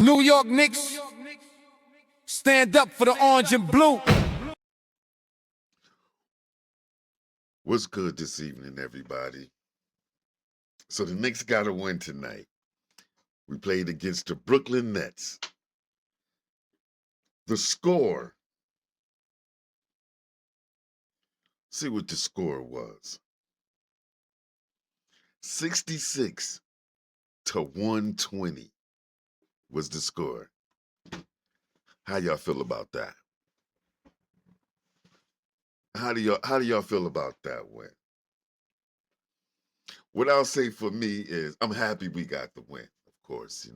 New York Knicks, stand up for the orange and blue. What's good this evening, everybody? So the Knicks got a win tonight. We played against the Brooklyn Nets. The score, see what the score was. 66 to 120 was the score. How y'all feel about that? How do y'all feel about that win? What I'll say for me is I'm happy we got the win, of course,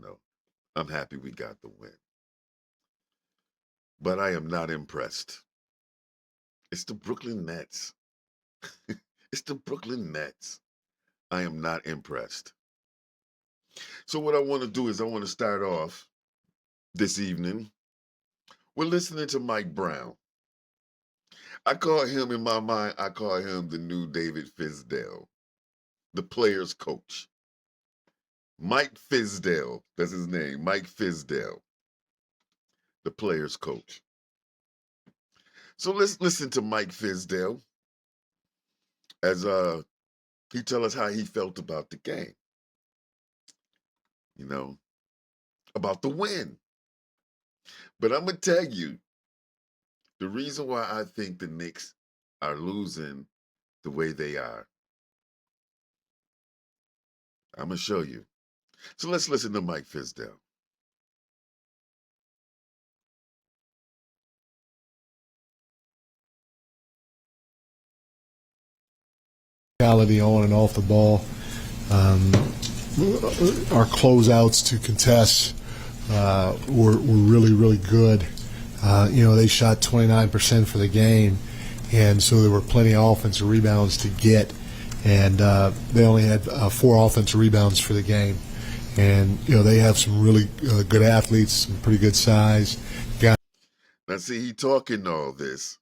I'm happy we got the win. But I am not impressed. It's the Brooklyn Nets. It's the Brooklyn Nets. I am not impressed. So what I want to do is I want to start off this evening with listening to Mike Brown. I call him, in my mind, I call him the new David Fizdale, the player's coach. Mike Fizdale, that's his name, Mike Fizdale, the player's coach. So let's listen to Mike Fizdale as he tell us how he felt about the game. About the win. But I'm going to tell you, the reason why I think the Knicks are losing the way they are, I'm going to show you. So let's listen to Mike Fizdale. On and off the ball. Our closeouts to contests were really, really good. They shot 29% for the game, and so there were plenty of offensive rebounds to get, and they only had 4 offensive rebounds for the game. And, they have some really good athletes, some pretty good size. Now, see, he talking all this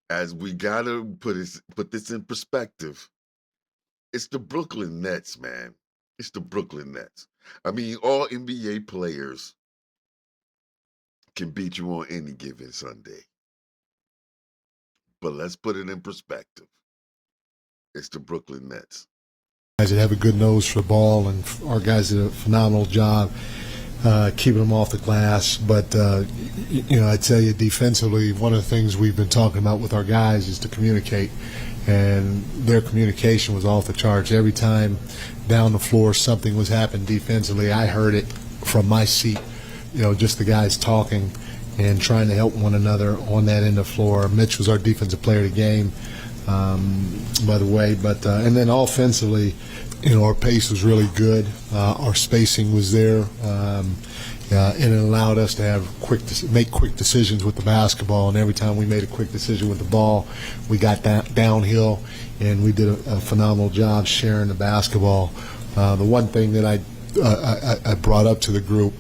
as we got to put this in perspective. It's the Brooklyn Nets, man. It's the Brooklyn Nets. I mean, all NBA players can beat you on any given Sunday. But let's put it in perspective. It's the Brooklyn Nets. Guys that have a good nose for the ball, and our guys did a phenomenal job keeping them off the glass. But, I tell you, defensively, one of the things we've been talking about with our guys is to communicate. And their communication was off the charts. Every time down the floor something was happening defensively, I heard it from my seat. Just the guys talking and trying to help one another on that end of the floor. Mitch was our defensive player of the game, by the way. But and then offensively, our pace was really good. Our spacing was there. And it allowed us to make quick decisions with the basketball. And every time we made a quick decision with the ball, we got downhill, and we did a phenomenal job sharing the basketball. The one thing that I brought up to the group.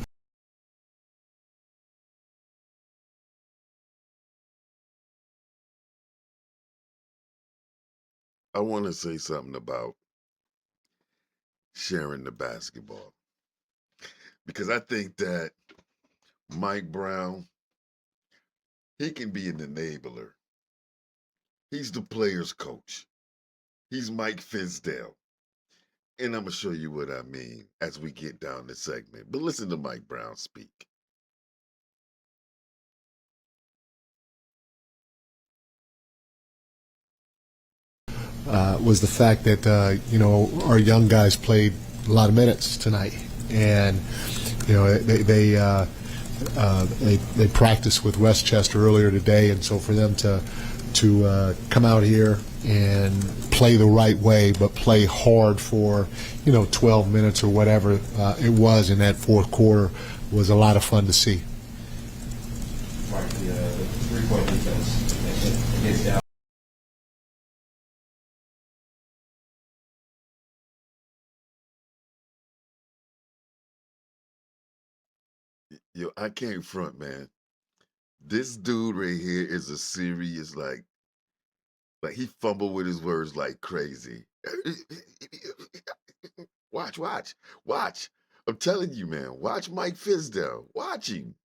I want to say something about sharing the basketball, because I think that Mike Brown, he can be an enabler. He's the player's coach. He's Mike Fizdale. And I'm going to show you what I mean as we get down the segment. But listen to Mike Brown speak. Was the fact that, our young guys played a lot of minutes tonight. And, they practiced with Westchester earlier today, and so for them to come out here and play the right way, but play hard for 12 minutes or whatever it was in that fourth quarter was a lot of fun to see. Mark, the three-point defense against Dallas. Yo, I can't front, man. This dude right here is a serious, like he fumbled with his words like crazy. Watch. I'm telling you, man, watch Mike Fizdale. Watch him.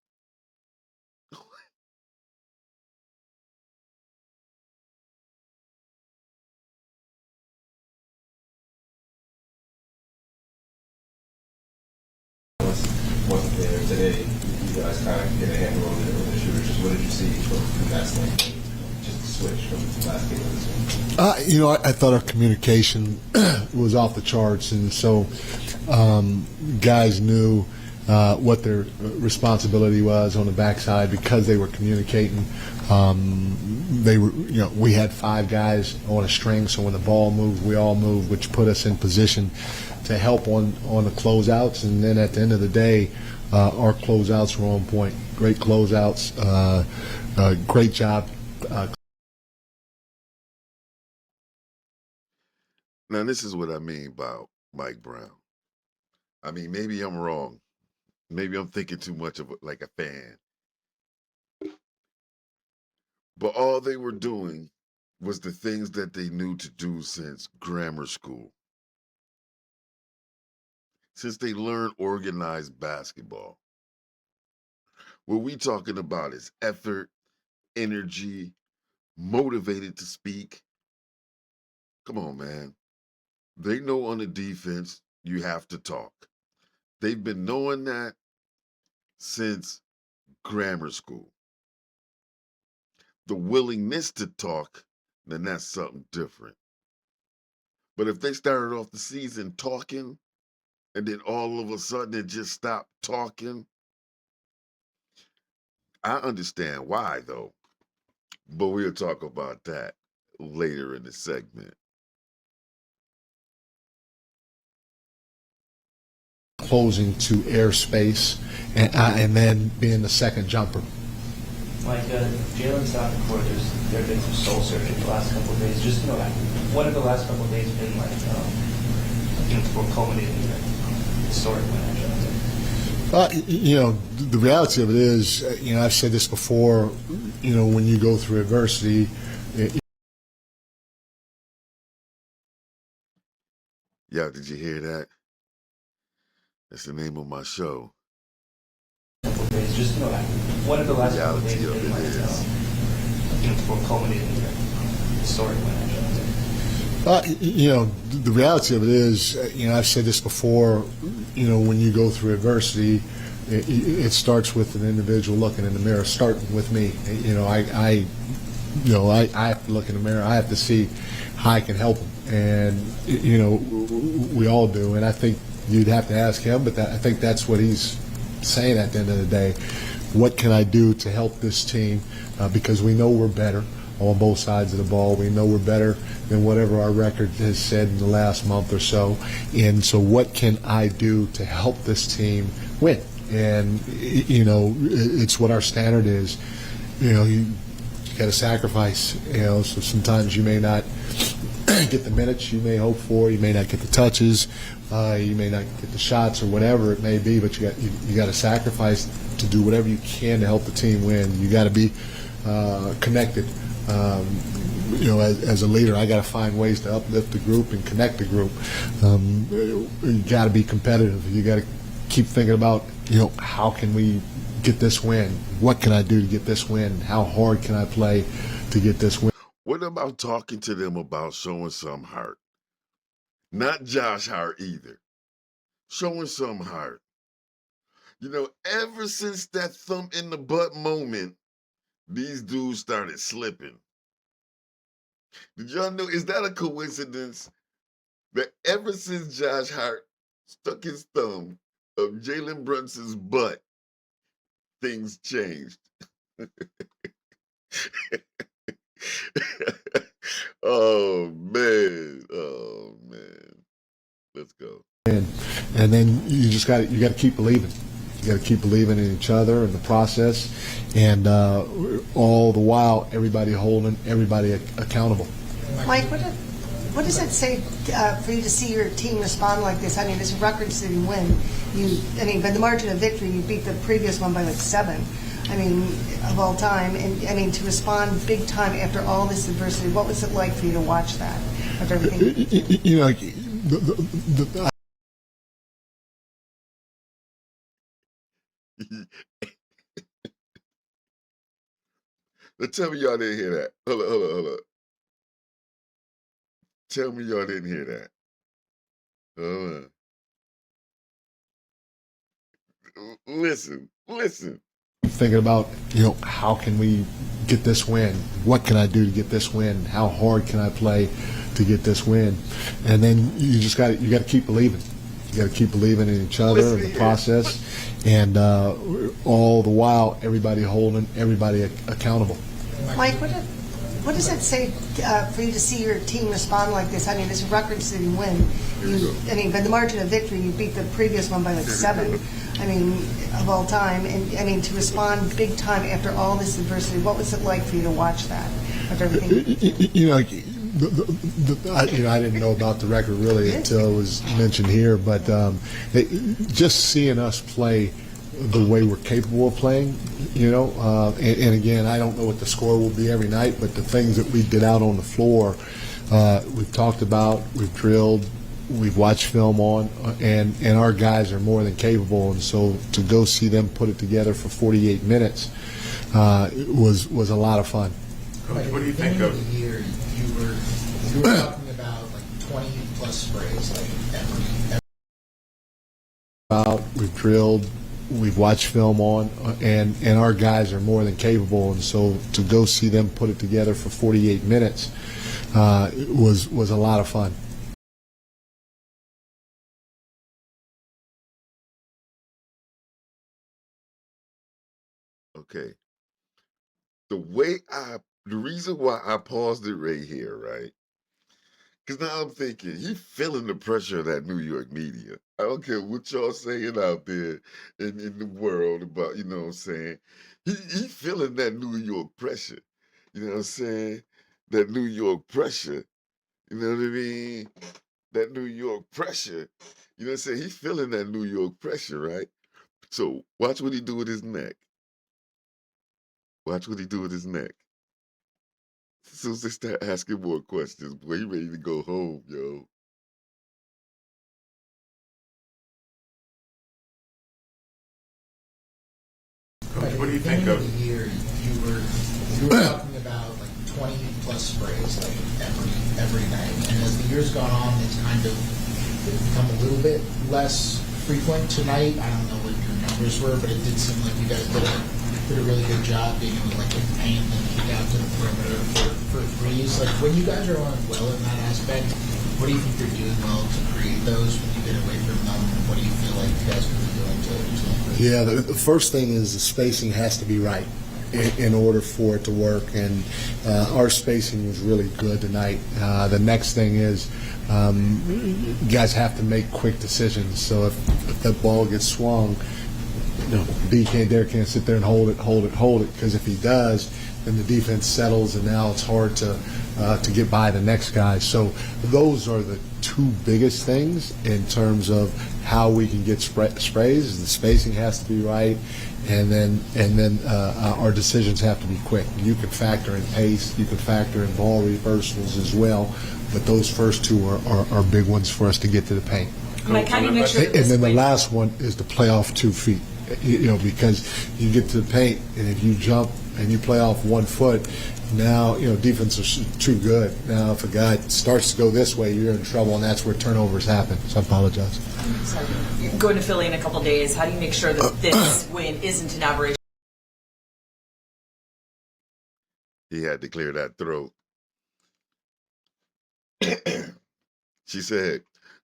Wasn't there today. You guys kind of get a handle on the shooters. Just what did you see from that standpoint? Just the switch from the last game to this one. I thought our communication was off the charts, and so guys knew what their responsibility was on the backside because they were communicating. They were, we had 5 guys on a string, so when the ball moved, we all moved, which put us in position to help on the closeouts. And then at the end of the day, our closeouts were on point. Great closeouts, great job. Now, this is what I mean about Mike Brown. I mean, maybe I'm wrong. Maybe I'm thinking too much of like a fan. But all they were doing was the things that they knew to do since grammar school. Since they learned organized basketball. What we talking about is effort, energy, motivated to speak. Come on, man. They know on the defense you have to talk. They've been knowing that since grammar school. The willingness to talk, then that's something different. But if they started off the season talking, and then all of a sudden it just stopped talking, I understand why, though. But we'll talk about that later in the segment. Closing to airspace, and then being the second jumper. Like Jalen's not the court. There have been some soul searching the last couple of days. Just what have the last couple of days been like? Before culminating in a historic win, the reality of it is, I've said this before. When you go through adversity. Yeah, did you hear that? That's the name of my show. Just what have the last couple of days been like? Before culminating in a historic win, the reality of it is, I've said this before. When you go through adversity, it starts with an individual looking in the mirror, starting with me. I have to look in the mirror. I have to see how I can help them, and we all do. And I think you'd have to ask him, but I think that's what he's saying at the end of the day. What can I do to help this team? Because we know we're better on both sides of the ball. We know we're better than whatever our record has said in the last month or so. And so what can I do to help this team win? And, it's what our standard is. You got to sacrifice, so sometimes you may not get the minutes you may hope for. You may not get the touches. You may not get the shots or whatever it may be, but you got to sacrifice to do whatever you can to help the team win. You got to be connected. As a leader, I got to find ways to uplift the group and connect the group. You got to be competitive. You got to keep thinking about, how can we get this win? What can I do to get this win? How hard can I play to get this win? What about talking to them about showing some heart? Not Josh Hart either. Showing some heart. Ever since that thump in the butt moment, these dudes started slipping. Did y'all know, is that a coincidence that ever since Josh Hart stuck his thumb up Jalen Brunson's butt, things changed? Oh man. Let's go. And then you got to keep believing. You got to keep believing in each other and the process, and all the while everybody holding everybody accountable. Mike, what does it say for you to see your team respond like this? I mean, this record-setting win. By the margin of victory, you beat the previous one by like 7. Of all time, and to respond big time after all this adversity. What was it like for you to watch that? Of everything. Now tell me y'all didn't hear that. Hold up. Tell me y'all didn't hear that. Listen. Thinking about, how can we get this win? What can I do to get this win? How hard can I play to get this win? And then you got to keep believing. You got to keep believing in each other and the process, and all the while everybody holding everybody accountable. Mike, what does it say for you to see your team respond like this? I mean, it's a record-setting win. By the margin of victory, you beat the previous one by like 7. I mean, of all time, and I mean to respond big time after all this adversity. What was it like for you to watch that? Of everything. I didn't know about the record really until it was mentioned here, but just seeing us play the way we're capable of playing, and again, I don't know what the score will be every night, but the things that we did out on the floor, we've talked about, we've drilled, we've watched film on, and our guys are more than capable, and so to go see them put it together for 48 minutes was a lot of fun. Coach, what do you think of the year? You were talking about like 20 plus sprays, like every. We've drilled, we've watched film on, and our guys are more than capable, and so to go see them put it together for 48 minutes was a lot of fun. Okay. The reason why I paused it right here, right? Because now I'm thinking, he feeling the pressure of that New York media. I don't care what y'all saying out there in the world about, you know what I'm saying? He feeling that New York pressure. You know what I'm saying? That New York pressure. You know what I mean? That New York pressure. You know what I'm saying? He feeling that New York pressure, right? So watch what he do with his neck. Watch what he do with his neck. As soon as they start asking more questions, boy, he ready to go home, yo. Coach, what do you think of the year? You were talking about like 20 plus sprays, like every night, and as the year's gone on, it's kind of become a little bit less frequent. Tonight, I don't know what your numbers were, but it did seem like you guys did a really good job being able to like paint and kick out to the perimeter for threes. Like when you guys are on well in that aspect, what do you think you're doing well to create those when you get away from them? What do you feel like you guys could be doing to improve? Yeah, the first thing is the spacing has to be right in order for it to work, and our spacing was really good tonight. The next thing is you guys have to make quick decisions. So if that ball gets swung, Derek can't sit there and hold it, because if he does, then the defense settles, and now it's hard to get by the next guy. So those are the two biggest things in terms of how we can get sprays. The spacing has to be right, and then our decisions have to be quick. You can factor in pace, you can factor in ball reversals as well, but those first two are big ones for us to get to the paint. Mike, how do you make sure that And then the this last one is to play off 2 feet. Because you get to the paint, and if you jump and you play off 1 foot, now defense is too good. Now if a guy starts to go this way, you're in trouble, and that's where turnovers happen. So I apologize. going to Philly in a couple days? How do you make sure that this win isn't an aberration? He had to clear that throat. She said,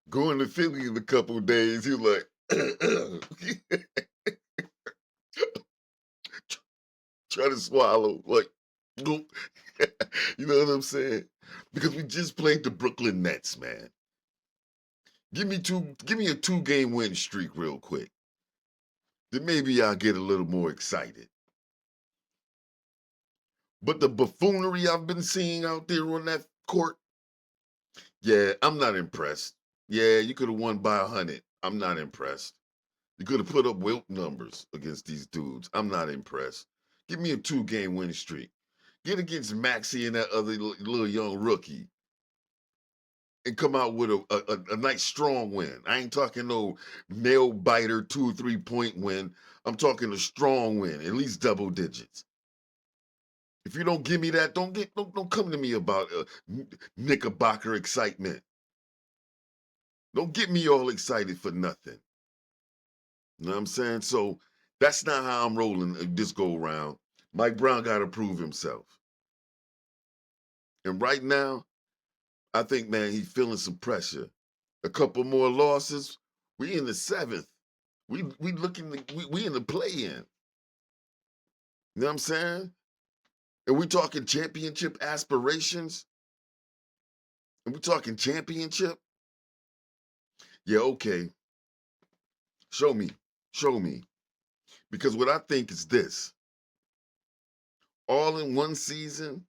going to Philly in a couple days. He was like, try to swallow, like, you know what I'm saying? Because we just played the Brooklyn Nets, man. Give me a 2-game win streak real quick. Then maybe I'll get a little more excited. But the buffoonery I've been seeing out there on that court, yeah, I'm not impressed. Yeah, you could have won by 100. I'm not impressed. You could have put up Wilt numbers against these dudes. I'm not impressed. Give me a 2-game win streak. Get against Maxey and that other little young rookie. and come out with a nice strong win. I ain't talking no nail biter 2 or 3 point win. I'm talking a strong win, at least double digits. If you don't give me that, don't come to me about Knickerbocker excitement. Don't get me all excited for nothing. You know what I'm saying? So that's not how I'm rolling this go around. Mike Brown got to prove himself. And right now, I think, man, he's feeling some pressure. A couple more losses, we in the 7th. We looking we in the play-in. You know what I'm saying? And we talking championship aspirations. And we talking championship. Yeah, okay. Show me. Show me. Because what I think is this. All in one season,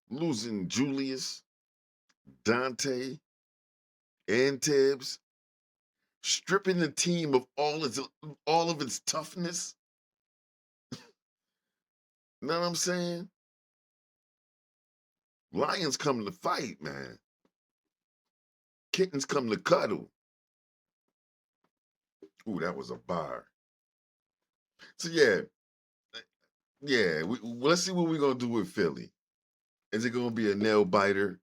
losing Julius, Dante, and Tibbs, stripping the team of all of its toughness. You know what I'm saying? Lions come to fight, man. Kittens come to cuddle. Ooh, that was a bar. So let's see what we're gonna do with Philly. Is it gonna be a nail biter,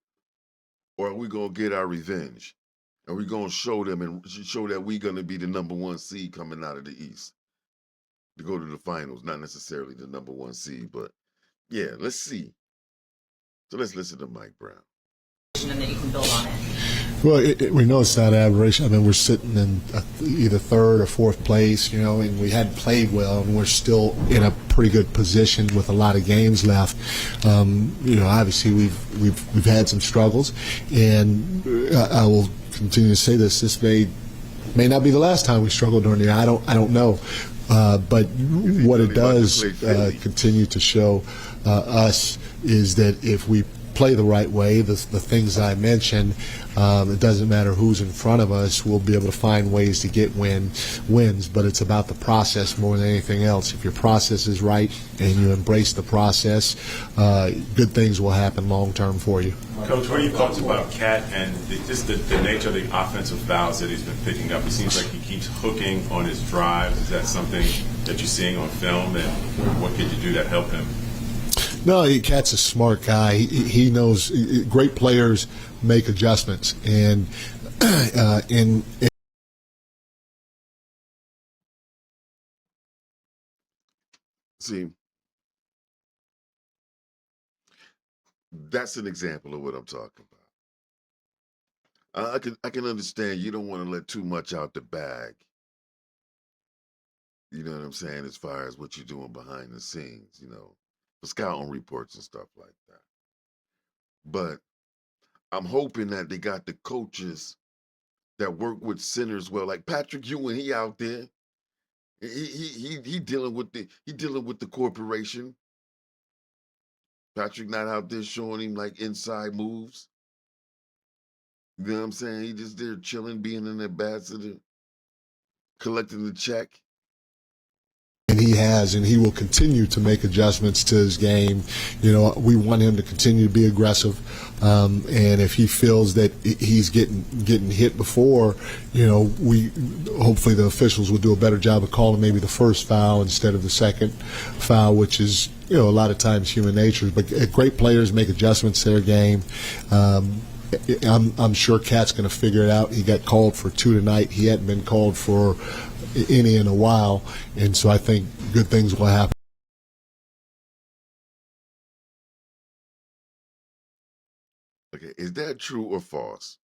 or are we gonna get our revenge? Are we gonna show them and show that we're gonna be the #1 seed coming out of the East to go to the finals? Not necessarily the #1 seed, but yeah, let's see. So let's listen to Mike Brown. And then you can build on it. Well, we know it's not aberration. I mean, we're sitting in either third or fourth place, and we hadn't played well, and we're still in a pretty good position with a lot of games left. Obviously we've had some struggles, and I will continue to say this. This may not be the last time we struggle during the year. I don't know, but what it does continue to show us is that if we play the right way, the things I mentioned, it doesn't matter who's in front of us, we'll be able to find ways to get wins, but it's about the process more than anything else. If your process is right and you embrace the process, good things will happen long term for you. Coach, what are your thoughts about Cat and just the nature of the offensive fouls that he's been picking up? It seems like he keeps hooking on his drives. Is that something that you're seeing on film, and what could you do to help him? No, Cat's a smart guy. He knows great players make adjustments, and See, that's an example of what I'm talking about. I can understand you don't want to let too much out the bag. You know what I'm saying? As far as what you're doing behind the scenes, for scouting reports and stuff like that. But I'm hoping that they got the coaches that work with centers well, like Patrick Ewing. He out there. He dealing with the corporation. Patrick not out there showing him like inside moves. You know what I'm saying? He just there chilling, being an ambassador, collecting the check. And he has, and he will continue to make adjustments to his game. We want him to continue to be aggressive, and if he feels that he's getting hit before, we hopefully the officials will do a better job of calling maybe the first foul instead of the second foul, which is a lot of times human nature. But great players make adjustments to their game. I'm sure Cat's going to figure it out. He got called for 2 tonight. He hadn't been called for any in a while, and so I think good things will happen. Okay, is that true or false?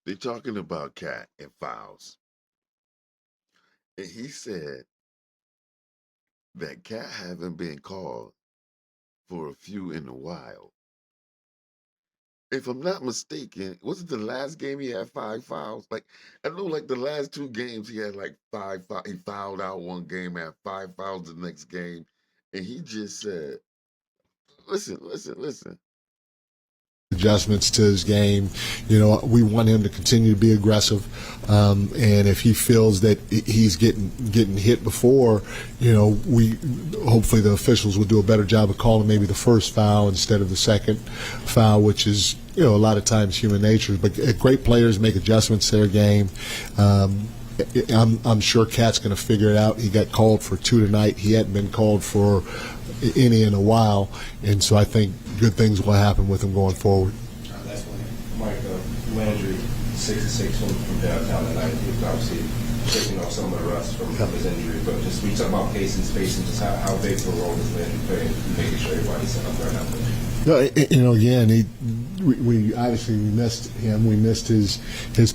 They're talking about Cat and fouls, and he said that Cat haven't been called for a few in a while. If I'm not mistaken, was it the last game he had 5 fouls? Like, I know, like the last 2 games he had like 5 fouls. He fouled out one game, had 5 fouls the next game, and he just said, "Listen. adjustments to his game. You know, we want him to continue to be aggressive, and if he feels that he's getting hit before, you know, we hopefully the officials will do a better job of calling maybe the first foul instead of the second foul, which is, you know, a lot of times human nature. But great players make adjustments to their game. I'm sure Cat's going to figure it out. He got called for 2 tonight. He hadn't been called for any in a while, and so I think good things will happen with him going forward. That's Mike Landry, 6-6 from downtown tonight. He was obviously shaking off some of the rust from his injury. But just we talk about pace and space and just how big of a role does Landry play in making sure everybody's set up right now. You know, again, we obviously missed him. We missed his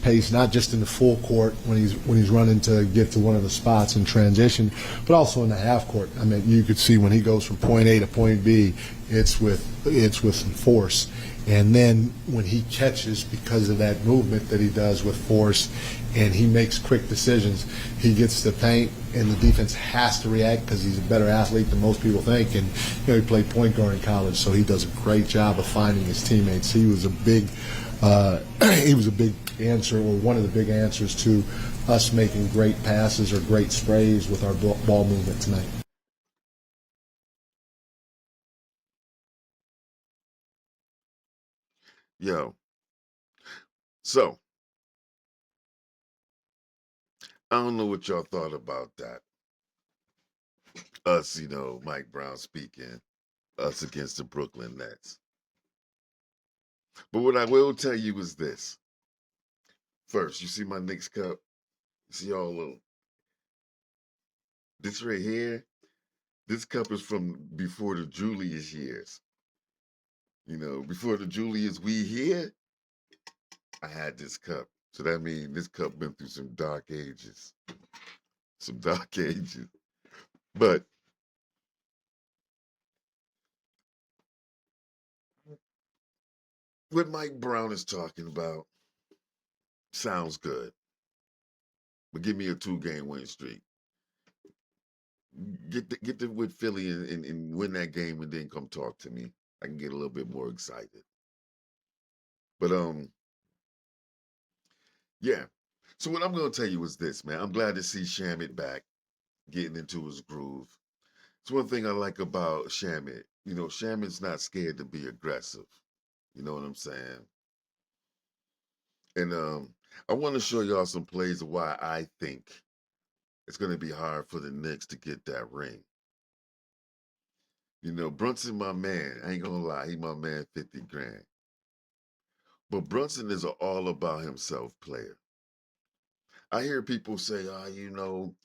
pace, not just in the full court when he's running to get to one of the spots in transition, but also in the half court. I mean, you could see when he goes from point A to point B, it's with some force. And then when he catches, because of that movement that he does with force, and he makes quick decisions, he gets the paint, and the defense has to react because he's a better athlete than most people think. And you know, he played point guard in college, so he does a great job of finding his teammates. He was a big answer, or one of the big answers to us making great passes or great sprays with our ball movement tonight. Yo, so I don't know what y'all thought about that. Us, you know, Mike Brown speaking, us against the Brooklyn Nets. But what I will tell you is this. First, you see my Knicks cup? You see all of this right here? This cup is from before the Julius years. You know, before the Julius we here, I had this cup. So that means this cup been through some dark ages. Some dark ages. But what Mike Brown is talking about sounds good. But give me a 2-game win streak. Get the with Philly and win that game, and then come talk to me. I can get a little bit more excited. But yeah. So what I'm gonna tell you is this, man. I'm glad to see Shamit back, getting into his groove. It's one thing I like about Shamit. You know, Shamit's not scared to be aggressive. You know what I'm saying? And I want to show y'all some plays of why I think it's gonna be hard for the Knicks to get that ring. You know, Brunson, my man. I ain't gonna lie, he my man, 50 grand. But Brunson is an all about himself player. I hear people say, you know,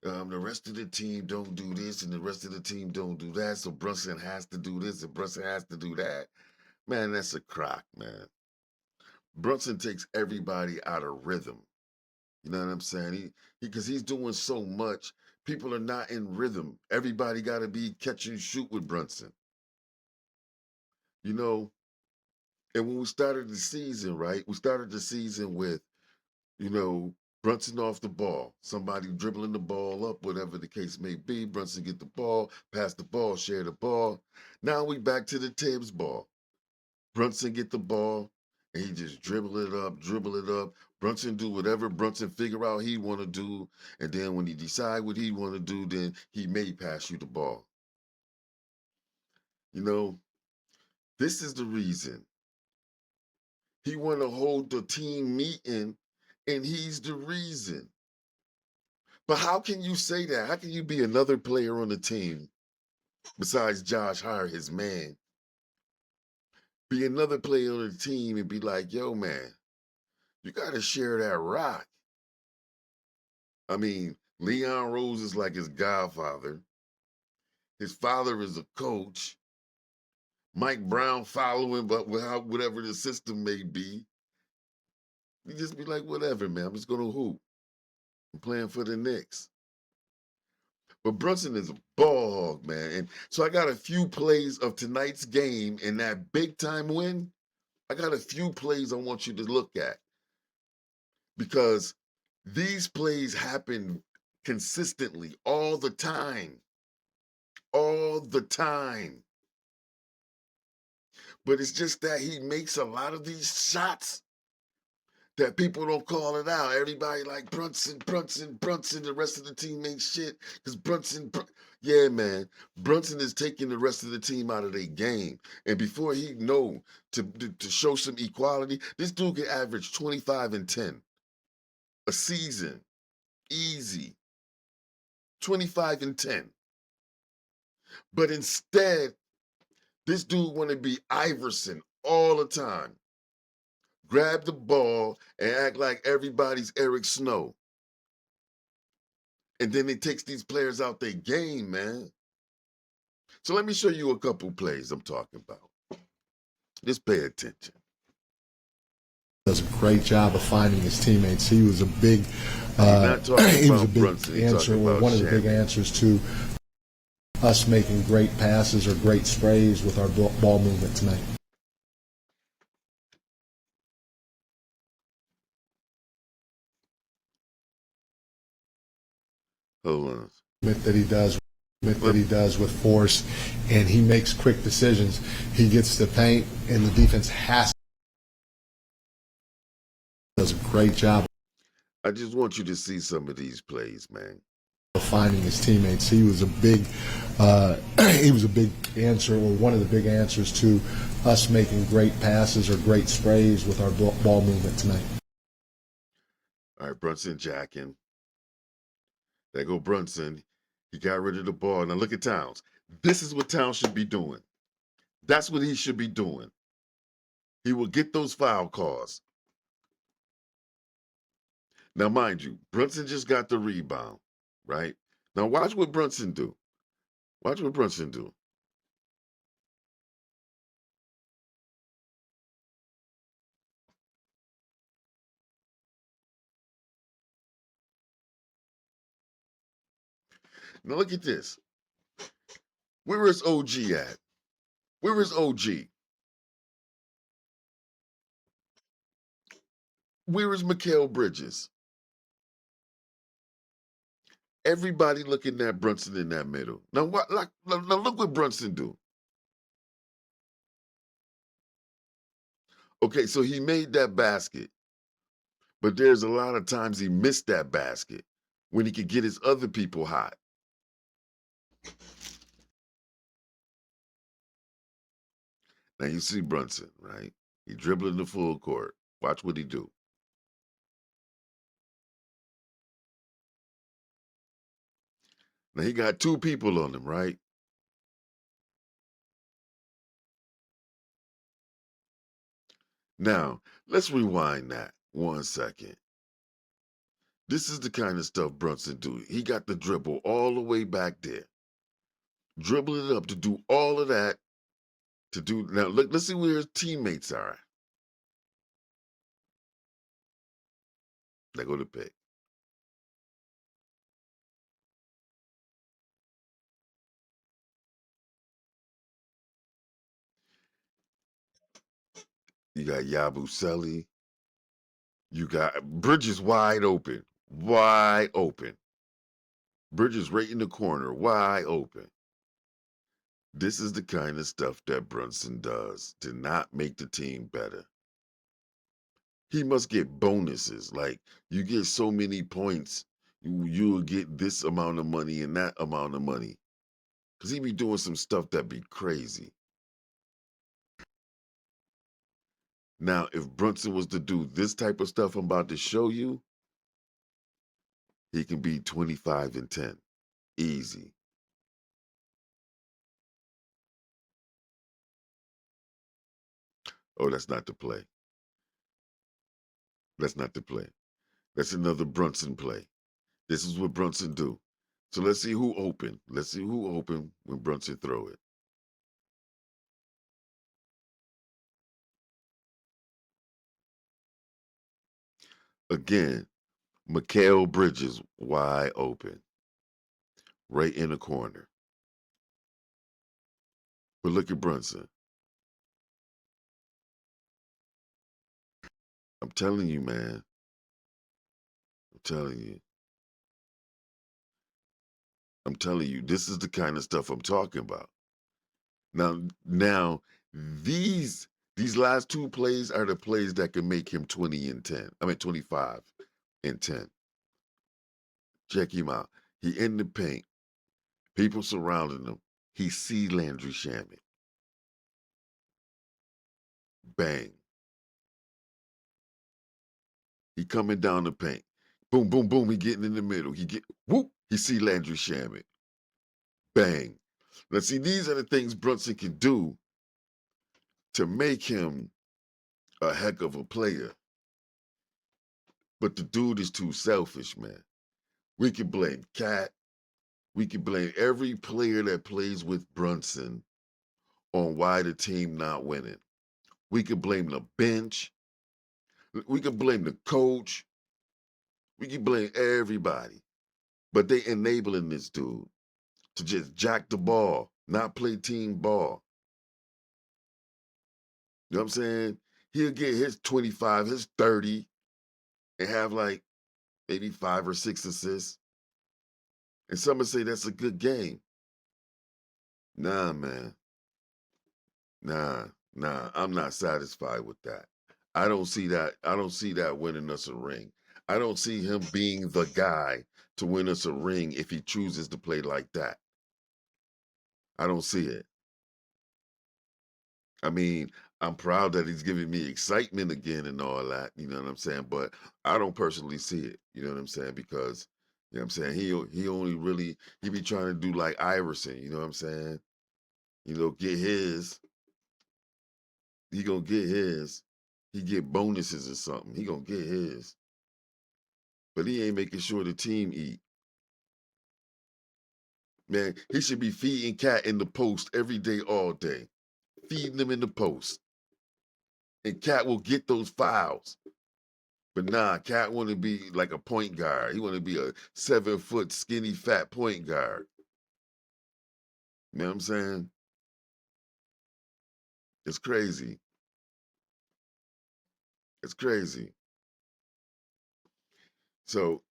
the rest of the team don't do this and the rest of the team don't do that, so Brunson has to do this and Brunson has to do that. Man, that's a crock, man. Brunson takes everybody out of rhythm. You know what I'm saying? Because he's doing so much, people are not in rhythm. Everybody got to be catch and shoot with Brunson. You know, and when we started the season, right? We started the season with, you know, Brunson off the ball, somebody dribbling the ball up, whatever the case may be. Brunson get the ball, pass the ball, share the ball. Now we back to the Tibbs ball. Brunson get the ball, and he just dribble it up. Brunson do whatever Brunson figure out he want to do, and then when he decide what he want to do, then he may pass you the ball. You know, this is the reason. He want to hold the team meeting, and he's the reason. But how can you say that? How can you be another player on the team besides Josh Hart, his man? Be another player on the team and be like, yo, man, you got to share that rock. I mean, Leon Rose is like his godfather. His father is a coach. Mike Brown following, but whatever the system may be. You just be like, whatever, man. I'm just going to hoop. I'm playing for the Knicks. But Brunson is a ball hog, man. And so I got a few plays of tonight's game and that big time win. I got a few plays I want you to look at because these plays happen consistently all the time. All the time. But it's just that he makes a lot of these shots that people don't call it out. Everybody like Brunson. The rest of the team ain't shit because yeah, man. Brunson is taking the rest of the team out of their game. And before he know to show some equality, this dude can average 25 and 10 a season. Easy. 25 and 10. But instead, this dude want to be Iverson all the time. Grab the ball and act like everybody's Eric Snow. And then it takes these players out their game, man. So let me show you a couple plays I'm talking about. Just pay attention. Does a great job of finding his teammates. He was a big, not talking he was a about big Brunson, he's answer, talking or about one of the big Shannon. answers to us making great passes or great sprays with our ball movement tonight. Hold on. That he does with force, and he makes quick decisions. He gets the paint, and the defense does a great job I just want you to see some of these plays, man. of finding his teammates. He was a big answer, or one of the big answers to us making great passes or great sprays with our ball movement tonight. All right, Brunson jacking. There go Brunson. He got rid of the ball. Now look at Towns. This is what Towns should be doing. That's what he should be doing. He will get those foul calls. Now, mind you, Brunson just got the rebound, right? Now watch what Brunson do. Watch what Brunson do. Now look at this. Where is OG at? Where is OG? Where is Mikal Bridges? Everybody looking at Brunson in that middle. Now look what Brunson do. Okay, so he made that basket, but there's a lot of times he missed that basket when he could get his other people hot. Now you see Brunson, right? He dribbling the full court. Watch what he do. Now he got two people on him, right? Now, let's rewind that 1 second. This is the kind of stuff Brunson do. He got the dribble all the way back there. Dribbling it up to do all of that. Now look, let's see where his teammates are. They go to pick. You got Yabusele. You got Bridges wide open. Wide open. Bridges right in the corner. Wide open. This is the kind of stuff that Brunson does to not make the team better. He must get bonuses. Like, you get so many points, you'll get this amount of money and that amount of money. Because he be doing some stuff that be crazy. Now, if Brunson was to do this type of stuff I'm about to show you, he can be 25 and 10. Easy. Oh, that's not the play. That's not the play. That's another Brunson play. This is what Brunson do. So let's see who open. Let's see who open when Brunson throw it. Again, Mikal Bridges wide open. Right in the corner. But look at Brunson. I'm telling you, man. I'm telling you. I'm telling you, this is the kind of stuff I'm talking about. Now, These last two plays are the plays that can make him 20-10. I mean 25-10. Check him out. He in the paint. People surrounding him. He see Landry Shamet. Bang. He coming down the paint. Boom, boom, boom. He getting in the middle. Whoop. He see Landry Shamet. Bang. Now see, these are the things Brunson can do to make him a heck of a player. But the dude is too selfish, man. We can blame Cat. We can blame every player that plays with Brunson on why the team not winning. We can blame the bench. We can blame the coach. We can blame everybody. But they enabling this dude to just jack the ball, not play team ball. You know what I'm saying? He'll get his 25, his 30, and have like maybe 5 or 6 assists. And some would say that's a good game. Nah, man. Nah. I'm not satisfied with that. I don't see that winning us a ring. I don't see him being the guy to win us a ring if he chooses to play like that. I don't see it. I mean, I'm proud that he's giving me excitement again and all that, you know what I'm saying? But I don't personally see it, you know what I'm saying? Because, you know what I'm saying, he only really, he be trying to do like Iverson, you know what I'm saying? You know, get his, he gonna get his, he get bonuses or something, he gonna get his. But he ain't making sure the team eat. Man, he should be feeding Cat in the post every day, all day. Feeding them in the post. And Cat will get those fouls. But nah, Cat want to be like a point guard. He want to be a 7-foot, skinny, fat point guard. You know what I'm saying? It's crazy. It's crazy. So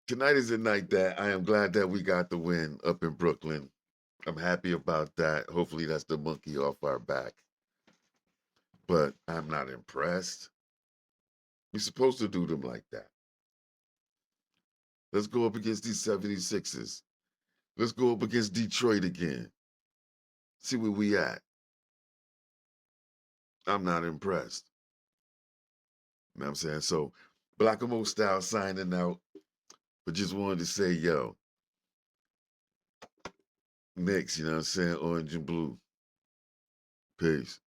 tonight is the night that I am glad that we got the win up in Brooklyn. I'm happy about that. Hopefully that's the monkey off our back. But I'm not impressed. We're supposed to do them like that. Let's go up against these 76ers. Let's go up against Detroit again. See where we at. I'm not impressed. You know what I'm saying? So, Black and Mo Style signing out. But just wanted to say, yo, Knicks, you know what I'm saying? Orange and blue. Peace.